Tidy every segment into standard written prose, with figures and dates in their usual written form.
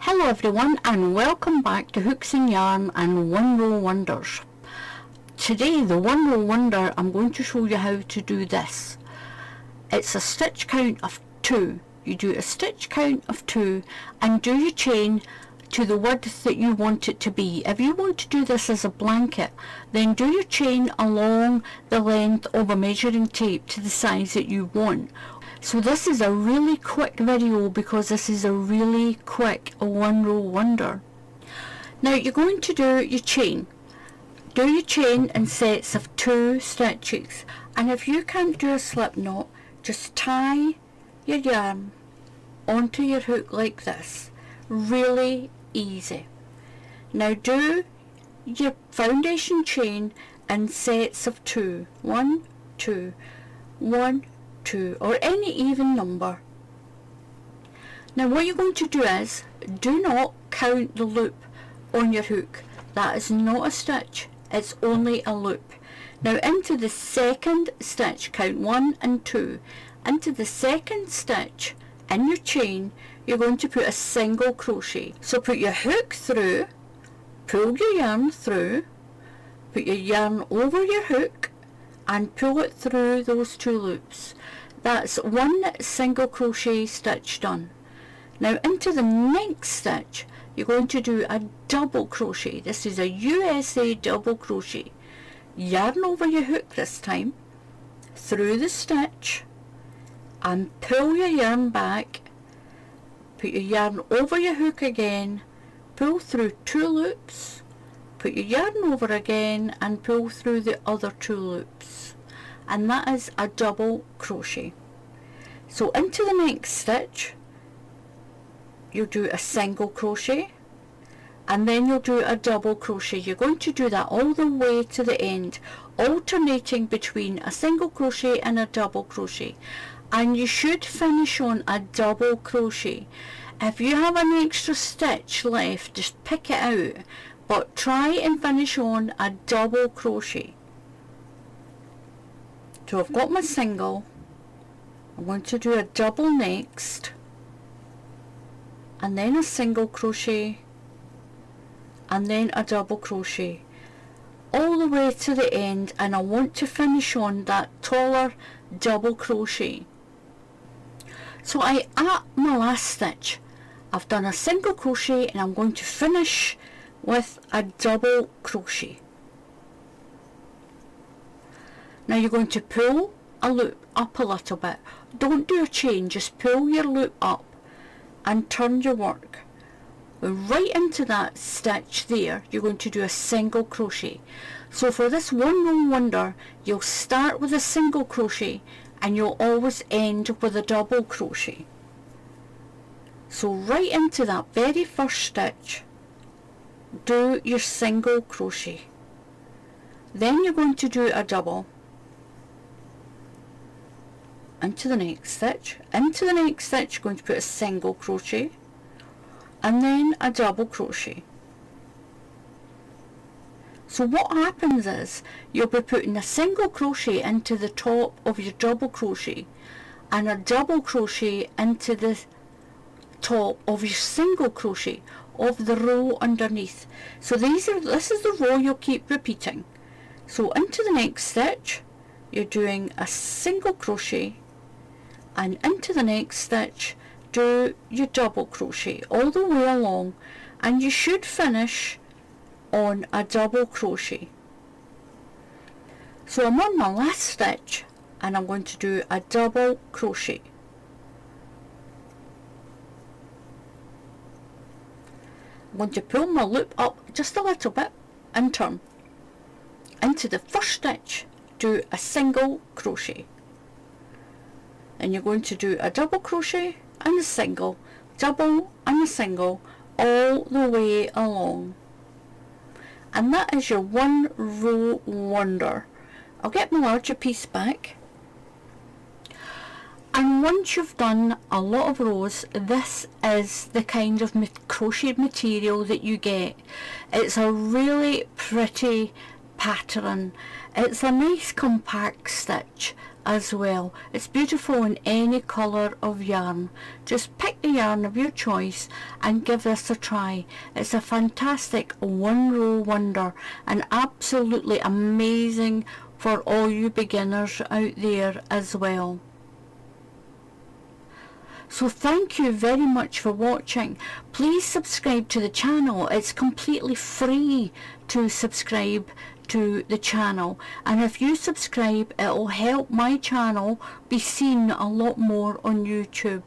Hello everyone, and welcome back to Hooks and Yarn and One Row Wonders. Today, the One Row Wonder, I'm going to show you how to do this. It's a stitch count of 2. You do a stitch count of 2 and do your chain to the width that you want it to be. If you want to do this as a blanket, then do your chain along the length of a measuring tape to the size that you want. So this is a really quick video because this is a really quick one row wonder. Now you're going to do your chain. Do your chain in sets of 2 stitches, and if you can't do a slip knot, just tie your yarn onto your hook like this. Really easy. Now do your foundation chain in sets of 2. 1, 2, 1, 2, or any even number. Now what you're going to do is, do not count the loop on your hook. That is not a stitch, it's only a loop. Now into the second stitch, count 1 and 2. Into the second stitch in your chain, you're going to put a single crochet. So put your hook through, pull your yarn through, put your yarn over your hook and pull it through those 2 loops. That's 1 single crochet stitch done. Now into the next stitch, you're going to do a double crochet. This is a USA double crochet. Yarn over your hook this time, through the stitch, and pull your yarn back, put your yarn over your hook again, pull through 2 loops, put your yarn over again and pull through the other 2 loops, and that is a double crochet. So into the next stitch you'll do a single crochet and then you'll do a double crochet. You're going to do that all the way to the end, alternating between a single crochet and a double crochet, and you should finish on a double crochet. If you have an extra stitch left, just pick it out, but try and finish on a double crochet. So I've got my single, I'm going to do a double next, and then a single crochet, and then a double crochet, all the way to the end, and I want to finish on that taller double crochet. So at my last stitch, I've done a single crochet and I'm going to finish with a double crochet. Now you're going to pull a loop up a little bit. Don't do a chain, just pull your loop up and turn your work. Right into that stitch there, you're going to do a single crochet. So for this one row wonder, you'll start with a single crochet and you'll always end with a double crochet. So right into that very first stitch, do your single crochet. Then you're going to do a double. Into the next stitch, you're going to put a single crochet and then a double crochet. So what happens is you'll be putting a single crochet into the top of your double crochet and a double crochet into the top of your single crochet of the row underneath. So this is the row you'll keep repeating. So into the next stitch you're doing a single crochet, and into the next stitch do your double crochet all the way along, and you should finish on a double crochet. So I'm on my last stitch and I'm going to do a double crochet. I'm going to pull my loop up just a little bit and turn. Into the first stitch, do a single crochet. Then you're going to do a double crochet and a single, double and a single, all the way along. And that is your one row wonder. I'll get my larger piece back. And once you've done a lot of rows, this is the kind of crocheted material that you get. It's a really pretty pattern. It's a nice compact stitch as well. It's beautiful in any colour of yarn. Just pick the yarn of your choice and give this a try. It's a fantastic one row wonder and absolutely amazing for all you beginners out there as well. So thank you very much for watching. Please subscribe to the channel. It's completely free to subscribe to the channel, and if you subscribe it will help my channel be seen a lot more on YouTube.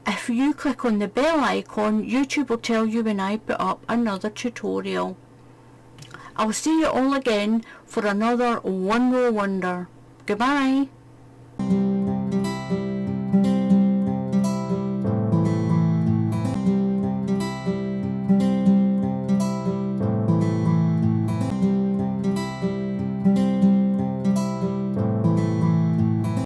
If you click on the bell icon, YouTube will tell you when I put up another tutorial. I'll see you all again for another one row wonder. Goodbye.